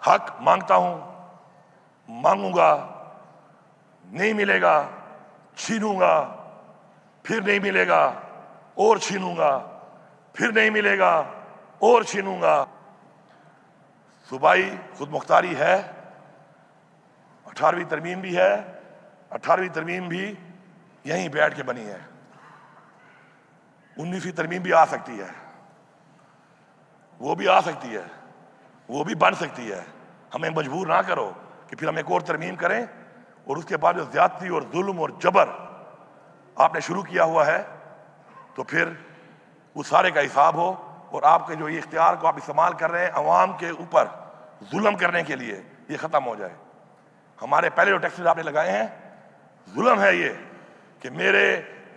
حق مانگتا ہوں، مانگوں گا، نہیں ملے گا چھینوں گا، پھر نہیں ملے گا اور چھینوں گا، پھر نہیں ملے گا اور چھینوں گا۔ صوبائی خود مختاری ہے، 18ویں ترمیم بھی ہے، 18ویں ترمیم بھی یہیں بیٹھ کے بنی ہے، 19ویں ترمیم بھی آ سکتی ہے، وہ بھی آ سکتی ہے، وہ بھی بن سکتی ہے۔ ہمیں مجبور نہ کرو کہ پھر ہم ایک اور ترمیم کریں اور اس کے بعد جو زیادتی اور ظلم اور جبر آپ نے شروع کیا ہوا ہے تو پھر وہ سارے کا حساب ہو، اور آپ کے جو یہ اختیار کو آپ استعمال کر رہے ہیں عوام کے اوپر ظلم کرنے کے لیے، یہ ختم ہو جائے۔ ہمارے پہلے جو ٹیکسز آپ نے لگائے ہیں ظلم ہے یہ کہ میرے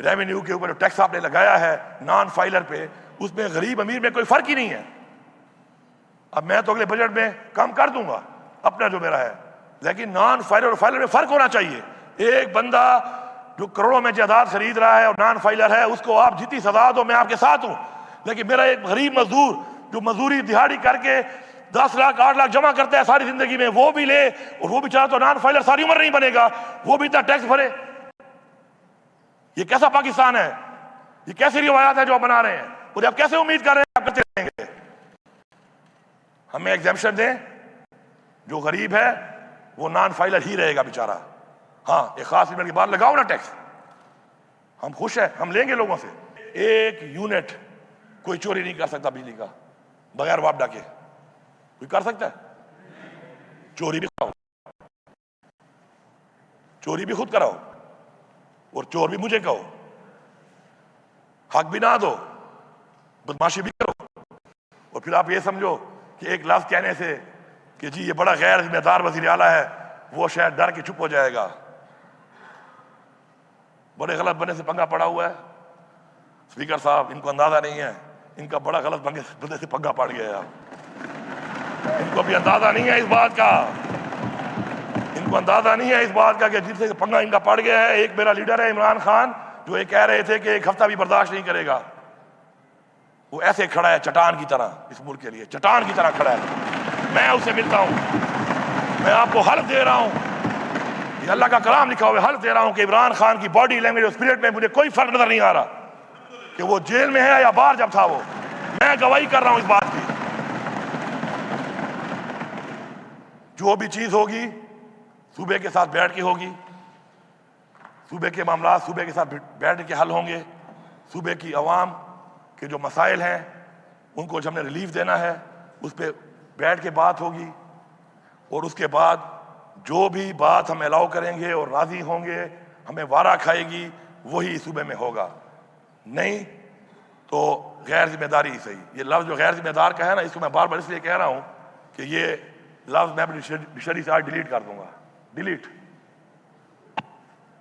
ریونیو کے اوپر جو ٹیکس آپ نے لگایا ہے نان فائلر پہ، اس میں غریب امیر میں کوئی فرق ہی نہیں ہے۔ اب میں تو اگلے بجٹ میں کم کر دوں گا اپنا جو میرا ہے، لیکن نان فائلر اور فائلر میں فرق ہونا چاہیے۔ ایک بندہ جو کروڑوں میں جائیداد خرید رہا ہے اور نان فائلر ہے، اس کو آپ جتنی سزا دو میں آپ کے ساتھ ہوں، لیکن میرا ایک غریب مزدور جو مزدوری دہاڑی کر کے 10 لاکھ 8 لاکھ جمع کرتا ہے ساری زندگی میں، وہ بھی لے اور وہ بیچارہ تو نان فائلر ساری عمر نہیں بنے گا، وہ بھی اتنا ٹیکس بھرے۔ یہ کیسا پاکستان ہے؟ یہ کیسی روایات ہے جو آپ بنا رہے ہیں؟ اور آپ کیسے امید کر رہے ہیں آپ کرتے رہیں گے؟ ہمیں ایگزیمپشن دیں، جو غریب ہے وہ نان فائلر ہی رہے گا بیچارہ۔ ہاں ایک خاص لیمٹ کے بعد لگاؤ نا ٹیکس، ہم خوش ہیں، ہم لیں گے لوگوں سے۔ ایک یونٹ کوئی چوری نہیں کر سکتا بجلی کا بغیر واپڈا کے، کوئی کر سکتا ہے؟ چوری بھی کراؤ، چوری بھی خود کراؤ اور چور بھی مجھے کہو، حق بھی نہ دو، بدماشی بھی کرو، اور پھر آپ یہ سمجھو کہ ایک لفظ کہنے سے کہ جی یہ بڑا غیر ذمہ دار وزیر اعلیٰ ہے، وہ شاید ڈر کے چپ ہو جائے گا۔ بڑے غلط بندے سے پنگا پڑا ہوا ہے اسپیکر صاحب، ان کو اندازہ نہیں ہے، ان کا بڑا غلط بندے سے پنگا پڑ گیا، ان کو بھی اندازہ نہیں ہے اس بات کا، ان کو اندازہ نہیں ہے اس بات کا کہ جن سے پنگا ان کا پڑ گیا ہے۔ ایک میرا لیڈر ہے عمران خان، جو یہ کہہ رہے تھے کہ ایک ہفتہ بھی برداشت نہیں کرے گا، وہ ایسے کھڑا ہے چٹان کی طرح، اس ملک کے لیے چٹان کی طرح کھڑا ہے۔ میں اسے ملتا ہوں، میں آپ کو حلف دے رہا ہوں، یہ اللہ کا کلام لکھا ہوا ہے، حلف دے رہا ہوں کہ عمران خان کی باڈی لینگویج اور اسپرٹ میں مجھے کوئی فرق نظر نہیں آ رہا کہ وہ جیل میں ہے یا باہر جب تھا، وہ میں گواہی کر رہا ہوں اس بات کی۔ جو بھی چیز ہوگی صوبے کے ساتھ بیٹھ کے ہوگی، صوبے کے معاملات صوبے کے ساتھ بیٹھ کے حل ہوں گے، صوبے کی عوام کے جو مسائل ہیں ان کو جو ہم نے ریلیف دینا ہے اس پہ بیٹھ کے بات ہوگی، اور اس کے بعد جو بھی بات ہم الاؤ کریں گے اور راضی ہوں گے، ہمیں وارا کھائے گی، وہی صوبے میں ہوگا، نہیں تو غیر ذمہ داری ہی صحیح۔ یہ لفظ جو غیر ذمہ دار کا ہے نا، اس کو میں بار بار اس لیے کہہ رہا ہوں کہ یہ لفظ میں اپنی ڈکشنری سے آج ڈیلیٹ کر دوں گا، ڈیلیٹ،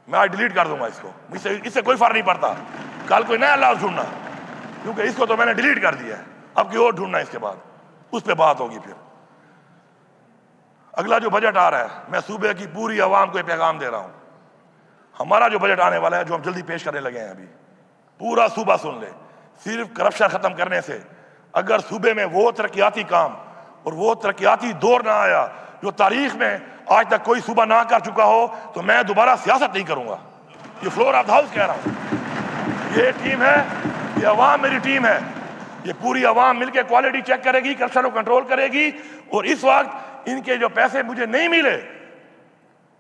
میں آج ڈیلیٹ کر دوں گا اس کو، اس سے کوئی فرق نہیں پڑتا، کل کوئی نیا لفظ ڈھونڈنا، کیونکہ اس کو تو میں نے ڈیلیٹ کر دیا ہے، اب کوئی اور ڈھونڈنا اس کے بعد، اس پہ بات ہوگی۔ پھر اگلا جو بجٹ آ رہا ہے، میں صوبے کی پوری عوام کو یہ پیغام دے رہا ہوں، ہمارا جو بجٹ آنے والا ہے جو ہم جلدی پیش کرنے لگے ہیں، ابھی پورا صوبہ سن لے، صرف کرپشن ختم کرنے سے اگر صوبے میں وہ ترقیاتی کام اور وہ ترقیاتی دور نہ آیا جو تاریخ میں آج تک کوئی صوبہ نہ کر چکا ہو، تو میں دوبارہ سیاست نہیں کروں گا۔ یہ فلور آف دا ہاؤس کہہ رہا ہوں، یہ ٹیم ہے، یہ عوام میری ٹیم ہے، یہ پوری عوام مل کے کوالٹی چیک کرے گی، کرپشن کو کنٹرول کرے گی، اور اس وقت ان کے جو پیسے مجھے نہیں ملے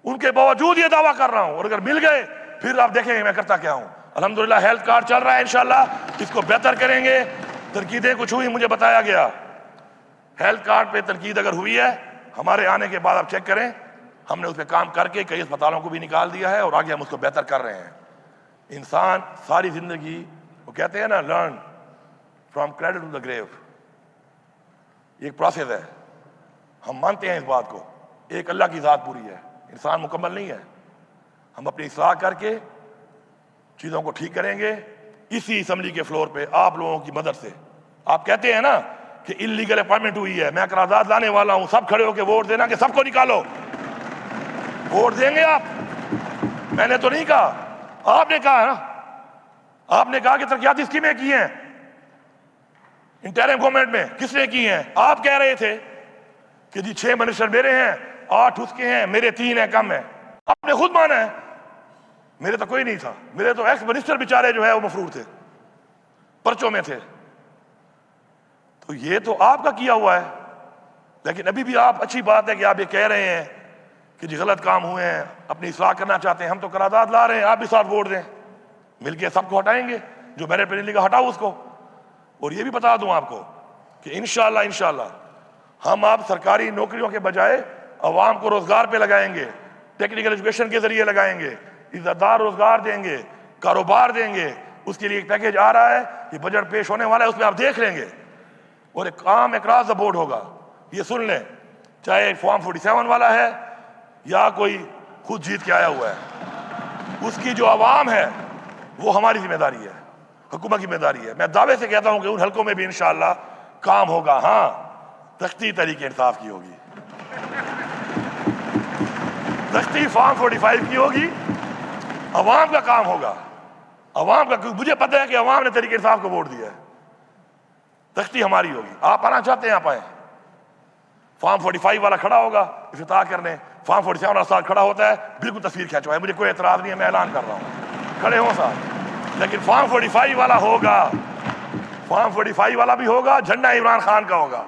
ان کے باوجود یہ دعویٰ کر رہا ہوں، اور اگر مل گئے پھر آپ دیکھیں گے میں کرتا کیا ہوں۔ الحمدللہ ہیلتھ کارڈ چل رہا ہے، انشاءاللہ اس کو بہتر کریں گے، تنقیدیں کچھ ہوئی مجھے بتایا گیا، ہیلتھ کارڈ پہ تنقید اگر ہوئی ہے ہمارے آنے کے بعد آپ چیک کریں، ہم نے اس پہ کام کر کے کئی اسپتالوں کو بھی نکال دیا ہے اور آگے ہم اس کو بہتر کر رہے ہیں۔ انسان ساری زندگی، وہ کہتے ہیں نا learn from cradle to the grave, یہ ایک پروسیس ہے، ہم مانتے ہیں اس بات کو، ایک اللہ کی ذات پوری ہے، انسان مکمل نہیں ہے، ہم اپنی اصلاح کر کے چیزوں کو ٹھیک کریں گے اسی اسمبلی کے فلور پہ آپ لوگوں کی مدد سے۔ آپ کہتے ہیں نا کہ انلیگل اپوائنٹمنٹ ہوئی ہے، میں قرارداد لانے والا ہوں، سب کھڑے ہو کے ووٹ دینا کہ سب کو نکالو، ووٹ دیں گے آپ؟ میں نے تو نہیں کہا، آپ نے کہا ہے نا، آپ نے کہا کہ ترقیاتی اسکیمیں کی ہیں انٹرم گورنمنٹ میں، کس نے کی ہیں؟ آپ کہہ رہے تھے کہ جی 6 منسٹر میرے ہیں، 8 اس کے ہیں، میرے 3 ہیں، کم ہیں. آپ نے خود مانا ہے میرے تو کوئی نہیں تھا، میرے تو ایکس منسٹر بیچارے جو ہے وہ مفرور تھے، پرچوں میں تھے. تو یہ تو آپ کا کیا ہوا ہے. لیکن ابھی بھی آپ، اچھی بات ہے کہ آپ یہ کہہ رہے ہیں کہ جی غلط کام ہوئے ہیں، اپنی اصلاح کرنا چاہتے ہیں. ہم تو قرارداد لا رہے ہیں، آپ بھی ساتھ ووٹ دیں، مل کے سب کو ہٹائیں گے. جو میرٹ پہ نہیں لکھا ہٹاؤ اس کو. اور یہ بھی بتا دوں آپ کو کہ انشاءاللہ ہم آپ سرکاری نوکریوں کے بجائے عوام کو روزگار پہ لگائیں گے، ٹیکنیکل ایجوکیشن کے ذریعے لگائیں گے، عزت دار روزگار دیں گے، کاروبار دیں گے. اس کے لیے ایک پیکیج آ رہا ہے، یہ بجٹ پیش ہونے والا ہے، اس میں آپ دیکھ لیں گے. اور ایک کام اکراس دا بورڈ ہوگا، یہ سن لیں، چاہے فارم 47 والا ہے یا کوئی خود جیت کے آیا ہوا ہے، اس کی جو عوام ہے وہ ہماری ذمہ داری ہے، حکومت کی ذمہ داری ہے. میں دعوے سے کہتا ہوں کہ ان حلقوں میں بھی انشاءاللہ کام ہوگا. ہاں، تختی طریقے انصاف کی ہوگی، تختی فارم 45 کی ہوگی، عوام کا کام ہوگا. عوام کا، مجھے پتہ ہے کہ عوام نے طریقے انصاف کو ووٹ دیا ہے. تختی ہماری ہوگی. آپ آنا چاہتے ہیں آپ آئیں. فارم 45 والا کھڑا ہوگا افتتاح کرنے، فارم 47 والا ساتھ کھڑا ہوتا ہے، بالکل تصویر کھینچوائے، مجھے کوئی اعتراض نہیں ہے، میں اعلان کر رہا ہوں، کھڑے ہوں ساتھ. لیکن فارم 45 والا ہوگا، فارم 45 والا بھی ہوگا، جھنڈا عمران خان کا ہوگا،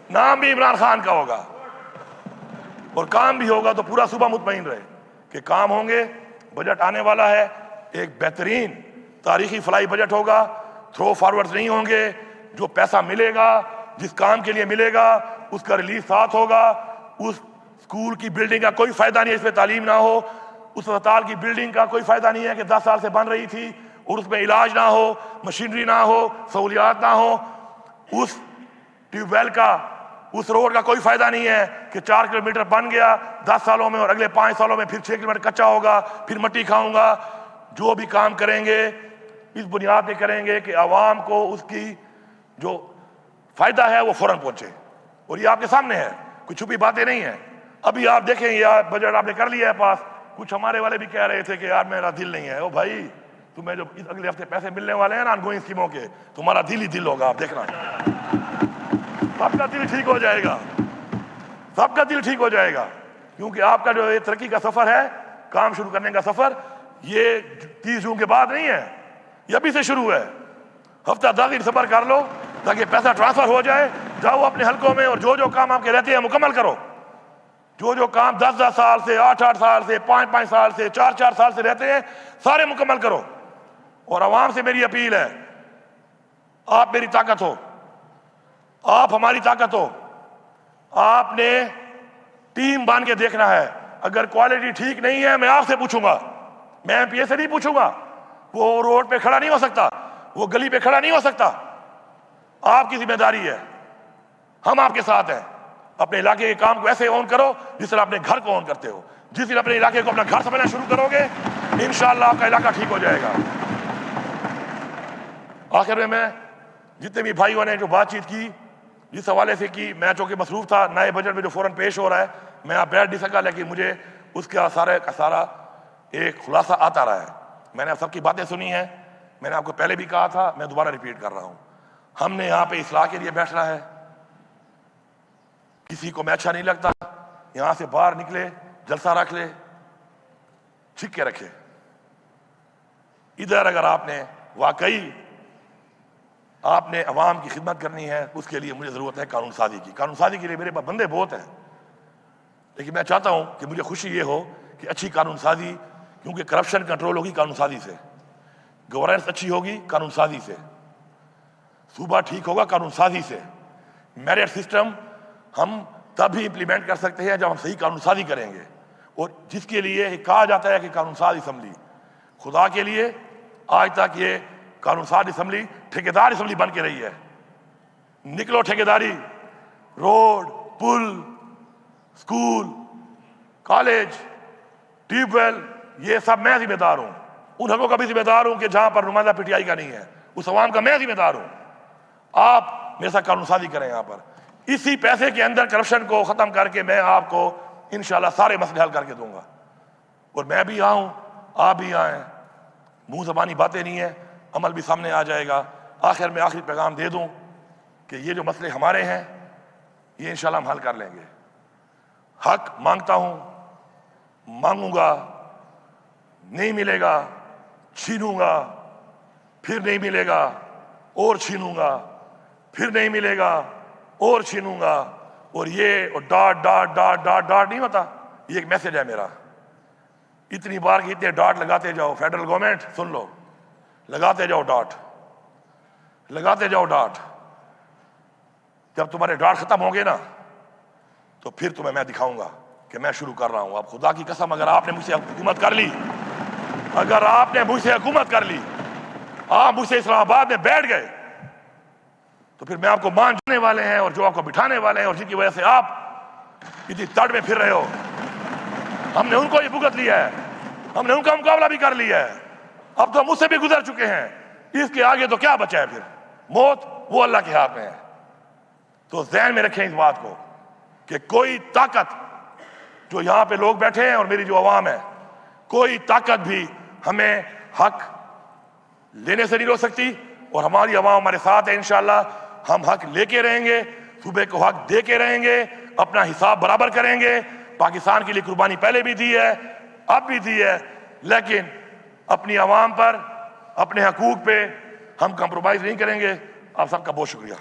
نام بھی عمران خان کا ہوگا، اور کام بھی ہوگا. تو پورا صوبہ مطمئن رہے کہ کام ہوں گے. بجٹ آنے والا ہے، ایک بہترین تاریخی فلاحی بجٹ ہوگا. تھرو فارورڈز نہیں ہوں گے. جو پیسہ ملے گا، جس کام کے لیے ملے گا، اس کا ریلیز ساتھ ہوگا. اس اسکول کی بلڈنگ کا کوئی فائدہ نہیں ہے اس پہ تعلیم نہ ہو، اس اسپتال کی بلڈنگ کا کوئی فائدہ نہیں ہے کہ 10 سال سے بن رہی تھی اور اس میں علاج نہ ہو، مشینری نہ ہو، سہولیات نہ ہو. اس ٹیوب ویل کا، اس روڈ کا کوئی فائدہ نہیں ہے کہ 4 کلومیٹر بن گیا 10 سالوں میں اور اگلے 5 سالوں میں پھر 6 کلومیٹر کچا ہوگا، پھر مٹی کھاؤں گا. جو بھی کام کریں گے اس بنیاد پہ کریں گے کہ عوام کو اس کی جو فائدہ ہے وہ فوراً پہنچے. اور یہ آپ کے سامنے ہے، کوئی چھپی باتیں نہیں ہیں. ابھی آپ دیکھیں یہ بجٹ آپ نے کر لیا ہے پاس. کچھ ہمارے والے بھی کہہ رہے تھے کہ یار میرا دل نہیں ہے. او بھائی، تمہیں جو اگلے ہفتے پیسے ملنے والے ہیں نا آن گوئنگ اسکیموں کے، تمہارا دل ہی دل ہوگا. آپ دیکھنا، سب کا دل ٹھیک ہو جائے گا، سب کا دل ٹھیک ہو جائے گا. کیونکہ آپ کا جو یہ ترقی کا سفر ہے، کام شروع کرنے کا سفر، یہ 30 جون کے بعد نہیں ہے، یہ ابھی سے شروع ہے. ہفتہ 10 دن صبر کر لو تاکہ پیسہ ٹرانسفر ہو جائے. جاؤ اپنے حلقوں میں اور جو کام آپ کے رہتے ہیں مکمل کرو. جو کام 10 سال سے، 8 سال سے، 5 سال سے، 4 سال سے رہتے ہیں، سارے مکمل کرو. اور عوام سے میری اپیل ہے، آپ میری طاقت ہو، آپ ہماری طاقت ہو. آپ نے ٹیم بان کے دیکھنا ہے. اگر کوالٹی ٹھیک نہیں ہے، میں آپ سے پوچھوں گا، میں ایم پی اے سے نہیں پوچھوں گا. وہ روڈ پہ کھڑا نہیں ہو سکتا، وہ گلی پہ کھڑا نہیں ہو سکتا. آپ کی ذمہ داری ہے، ہم آپ کے ساتھ ہیں. اپنے علاقے کے کام کو ایسے اون کرو جس طرح اپنے گھر کو اون کرتے ہو. جس دن اپنے علاقے کو اپنا گھر سمجھنا شروع کرو گے، انشاءاللہ آپ کا علاقہ ٹھیک ہو جائے گا. آخر میں جتنے بھی بھائیوں نے جو بات چیت کی، جس حوالے سے کی، میں چونکہ مصروف تھا نئے بجٹ میں جو فوراً پیش ہو رہا ہے، میں آپ بیٹھ نہیں سکا، لیکن مجھے اس کا سارا ایک خلاصہ آتا رہا ہے. میں نے سب کی باتیں سنی ہیں. میں نے آپ کو پہلے بھی کہا تھا، میں دوبارہ ریپیٹ کر رہا ہوں، ہم نے یہاں پہ اصلاح کے لیے بیٹھنا ہے. کسی کو میں اچھا نہیں لگتا، یہاں سے باہر نکلے، جلسہ رکھ لے، چھک کے رکھے. ادھر اگر آپ نے واقعی آپ نے عوام کی خدمت کرنی ہے، اس کے لیے مجھے ضرورت ہے قانون سازی کی. قانون سازی کے لیے میرے پاس بندے بہت ہیں، لیکن میں چاہتا ہوں کہ مجھے خوشی یہ ہو کہ اچھی قانون سازی، کیونکہ کرپشن کنٹرول ہوگی قانون سازی سے، گورننس اچھی ہوگی قانون سازی سے، صوبہ ٹھیک ہوگا قانون سازی سے. میرٹ سسٹم ہم تب ہی امپلیمنٹ کر سکتے ہیں جب ہم صحیح قانون سازی کریں گے. اور جس کے لیے کہا جاتا ہے کہ قانون ساز اسمبلی، خدا کے لیے آج تک یہ قانون ساز اسمبلی ٹھیکیدار اسمبلی بن کے رہی ہے. نکلو ٹھیکیداری، روڈ، پل، اسکول، کالج، ٹیوب ویل، یہ سب میں ذمہ دار ہوں. ان حقوق کا بھی ذمہ دار ہوں کہ جہاں پر نمائندہ پی ٹی آئی کا نہیں ہے، اس عوام کا میں ذمہ دار ہوں. آپ میرے ساتھ قانون سازی کریں. یہاں پر اسی پیسے کے اندر کرپشن کو ختم کر کے میں آپ کو انشاءاللہ سارے مسئلے حل کر کے دوں گا. اور میں بھی آؤں، آپ بھی آئیں. منہ زبانی باتیں نہیں ہیں، عمل بھی سامنے آ جائے گا. آخر میں آخری پیغام دے دوں کہ یہ جو مسئلے ہمارے ہیں، یہ انشاءاللہ ہم حل کر لیں گے. حق مانگتا ہوں، مانگوں گا، نہیں ملے گا چھینوں گا، پھر نہیں ملے گا اور چھینوں گا، پھر نہیں ملے گا اور چھینوں گا. اور یہ اور dot dot dot dot dot نہیں ہوتا. یہ ایک میسج ہے میرا. اتنی بار کہ اتنے ڈاٹ لگاتے جاؤ. فیڈرل گورنمنٹ سن لو، لگاتے جاؤ ڈاٹ، لگاتے جاؤ ڈاٹ. جب تمہارے ڈاٹ ختم ہوں گے نا تو پھر تمہیں میں دکھاؤں گا کہ میں شروع کر رہا ہوں. اب خدا کی قسم اگر آپ نے مجھ سے حکومت کر لی، اگر آپ نے مجھ سے حکومت کر لی، آپ مجھ سے اسلام آباد میں بیٹھ گئے، تو پھر میں آپ کو مان جانے والے ہیں اور جو آپ کو بٹھانے والے ہیں اور جن کی وجہ سے آپ اتنی تڑ میں پھر رہے ہو، ہم نے ان کو ہی بھگت لیا ہے، ہم نے ان کا مقابلہ بھی کر لیا ہے. اب تو ہم اس سے بھی گزر چکے ہیں. اس کے آگے تو کیا بچا ہے پھر؟ موت وہ اللہ کے ہاتھ میں ہے. تو ذہن میں رکھیں اس بات کو کہ کوئی طاقت، جو یہاں پہ لوگ بیٹھے ہیں اور میری جو عوام ہے، کوئی طاقت بھی ہمیں حق لینے سے نہیں روک سکتی. اور ہماری عوام ہمارے ساتھ ہے. انشاءاللہ ہم حق لے کے رہیں گے، صوبے کو حق دے کے رہیں گے، اپنا حساب برابر کریں گے. پاکستان کے لیے قربانی پہلے بھی دی ہے، اب بھی دی ہے، لیکن اپنی عوام پر، اپنے حقوق پہ ہم کمپرومائز نہیں کریں گے. آپ سب کا بہت شکریہ.